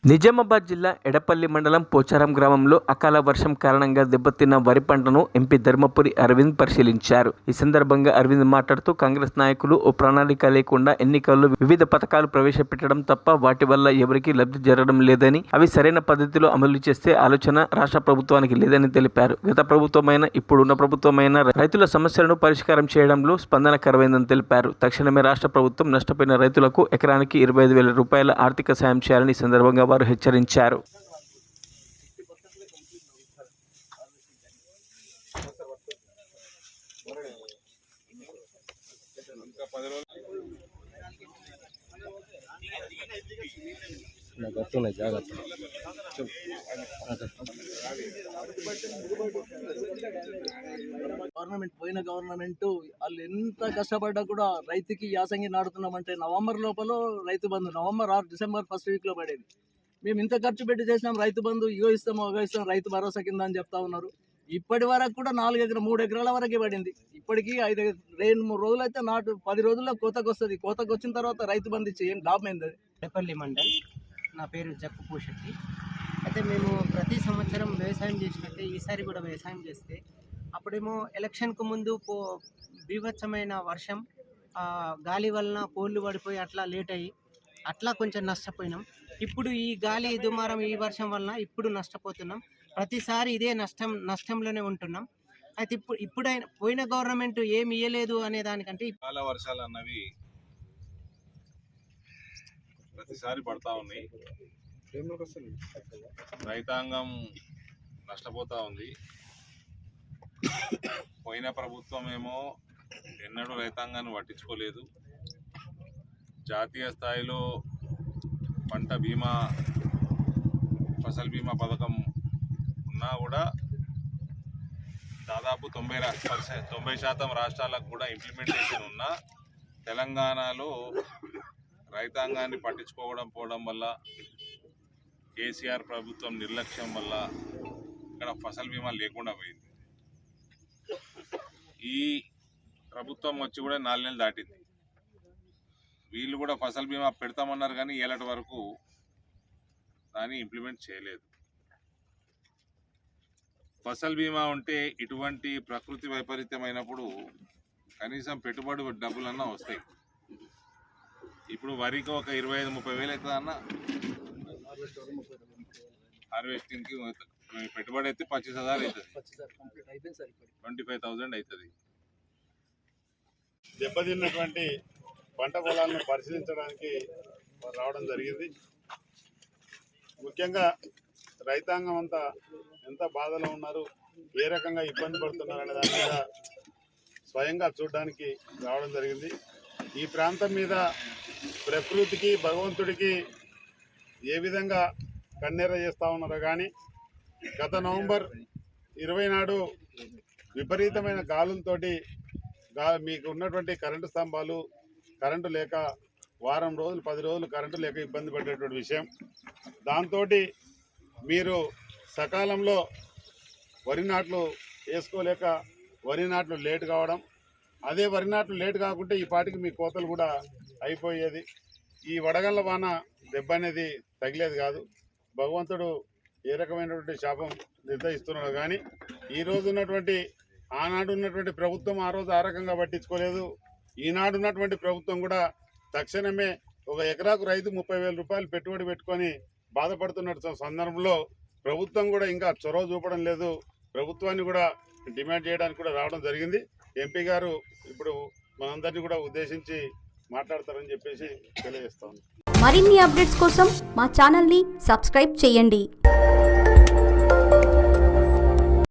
నిజామాబాద్ జిల్లా ఎడపల్లి మండలం పోచారం గ్రామంలో అకాల వర్షం కారణంగా దెబ్బతిన్న వరి పంటను ఎంపీ ధర్మపురి అరవింద్ పరిశీలించారు. ఈ సందర్భంగా అరవింద్ మాట్లాడుతూ కాంగ్రెస్ నాయకులు ఓ ప్రణాళిక లేకుండా ఎన్నికల్లో వివిధ పథకాలు ప్రవేశపెట్టడం తప్ప వాటి వల్ల ఎవరికీ లబ్ధి జరగడం లేదని, అవి సరైన పద్ధతిలో అమలు చేస్తే ఆలోచన రాష్ట్ర ప్రభుత్వానికి లేదని తెలిపారు. గత ప్రభుత్వమైనా ఇప్పుడున్న ప్రభుత్వమైనా రైతుల సమస్యలను పరిష్కారం చేయడంలో స్పందన కరువైందని తెలిపారు. తక్షణమే రాష్ట్ర ప్రభుత్వం నష్టపోయిన రైతులకు ఎకరానికి 25,000 రూపాయల ఆర్థిక సాయం చేయాలని ఈ సందర్భంగా వారు హెచ్చరించారు. గవర్నమెంట్ వాళ్ళు ఎంత కష్టపడ్డా కూడా రైతుకి యాసంగి నాడుతున్నామంటే నవంబర్ లోపల Rythu Bandhu, November or December first week లో పడేది. మేము ఇంత ఖర్చు పెట్టి చేసినాం రైతు బంధు, ఇగో ఇస్తాం అగో ఇస్తాం రైతు భరోసా కింద అని చెప్తా ఉన్నారు. ఇప్పటి వరకు కూడా 3 ఎకరాల వరకే పడింది. ఇప్పటికీ 2-3 రోజులు అయితే 10 రోజుల్లో కోతకు వస్తుంది. కోతకు వచ్చిన తర్వాత రైతు బంధు ఇచ్చి ఏం లాభం ఏంది? ఎడపల్లి మండల్, నా పేరు జక్కు పూశెట్టి. అయితే మేము ప్రతి సంవత్సరం వ్యవసాయం చేసినట్టే ఈసారి కూడా వ్యవసాయం చేస్తే అప్పుడేమో ఎలక్షన్కు ముందు బీభత్సమైన వర్షం, గాలి వలన పోళ్ళు పడిపోయి అట్లా లేట్ అయ్యి అట్లా కొంచెం నష్టపోయినాం. ఇప్పుడు ఈ గాలి దుమారం ఈ వర్షం వలన ఇప్పుడు నష్టపోతున్నాం. ప్రతిసారి ఇదే నష్టంలోనే ఉంటున్నాం. అయితే ఇప్పుడైనా పోయిన గవర్నమెంట్ ఏమి ఇయ్యలేదు అనే దానికంటే చాలా వర్షాలు అన్నవి ప్రతిసారి పడతా ఉన్నాయి. రైతాంగం నష్టపోతా ఉంది. పోయిన ప్రభుత్వం ఏమో ఎన్నడూ రైతాంగాన్ని పట్టించుకోలేదు. జాతీయ స్థాయిలో పంట బీమా, ఫసల్ బీమా పథకం ఉన్నా కూడా దాదాపు 90% రాష్ట్రాలకు కూడా ఇంప్లిమెంటేషన్ ఉన్నా తెలంగాణలో రైతాంగాన్ని పట్టించుకోవడం వల్ల, కేసీఆర్ ప్రభుత్వం నిర్లక్ష్యం వల్ల ఇక్కడ ఫసల్ బీమా లేకుండా పోయింది. ఈ ప్రభుత్వం వచ్చి కూడా 4 నెలలు దాటింది. వీళ్ళు కూడా ఫసల్ బీమా పెడతామన్నారు కానీ ఏలటి వరకు దాన్ని ఇంప్లిమెంట్ చేయలేదు. ఫసల్ బీమా ఉంటే ఇటువంటి ప్రకృతి వైపరీత్యమైనప్పుడు కనీసం పెట్టుబడి డబ్బులన్నా వస్తాయి. ఇప్పుడు వరికి ఒక 25-30 వేలు అవుతుంది అన్న. హార్వెస్టింగ్కి పెట్టుబడి అయితే 25,000 అవుతుంది, 25,000 అవుతుంది. దెబ్బతిన్నటువంటి పంట పొలాలను పరిశీలించడానికి రావడం జరిగింది. ముఖ్యంగా రైతాంగం అంతా ఎంత బాధలో ఉన్నారు, ఏ రకంగా ఇబ్బంది పడుతున్నారు అనే దాని మీద స్వయంగా చూడడానికి రావడం జరిగింది. ఈ ప్రాంతం మీద ప్రకృతికి, భగవంతుడికి ఏ విధంగా కన్నెర చేస్తూ ఉన్నారో కానీ గత నవంబర్ 20 నాడు విపరీతమైన గాలులతోటి మీకు ఉన్నటువంటి కరెంటు స్తంభాలు, కరెంటు లేక వారం రోజులు 10 రోజులు కరెంటు లేక ఇబ్బంది పడేటువంటి విషయం. దాంతో మీరు సకాలంలో వరి నాట్లు వేసుకోలేక వరి నాట్లు లేట్ కావడం, అదే వరి నాట్లు లేట్ కాకుంటే ఈ పాటికి మీ కోతలు కూడా అయిపోయేది. ఈ వడగళ్ళ వాన దెబ్బ అనేది తగిలేది కాదు. భగవంతుడు ఏ రకమైనటువంటి శాపం నిర్ణయిస్తున్నాడు కానీ ఈరోజు ఉన్నటువంటి, ఆనాడు ఉన్నటువంటి ప్రభుత్వం ఆ రోజు ఆ రకంగా పట్టించుకోలేదు. ఈనాడు ఉన్నటువంటి ప్రభుత్వం కూడా తక్షణమే ఒక ఎకరాకు రైతు 30,000 రూపాయలు పెట్టుబడి పెట్టుకొని బాధపడుతున్న సందర్భంలో ప్రభుత్వం కూడా ఇంకా చొరవ చూపడం లేదు. ప్రభుత్వాన్ని కూడా డిమాండ్ చేయడానికి కూడా రావడం జరిగింది. ఎంపీ గారు ఇప్పుడు మనందరినీ కూడా ఉద్దేశించి మాట్లాడతారని చెప్పేసి తెలియజేస్తాను. మరిన్ని అప్డేట్స్ కోసం మా ఛానల్ని సబ్స్క్రైబ్ చేయండి.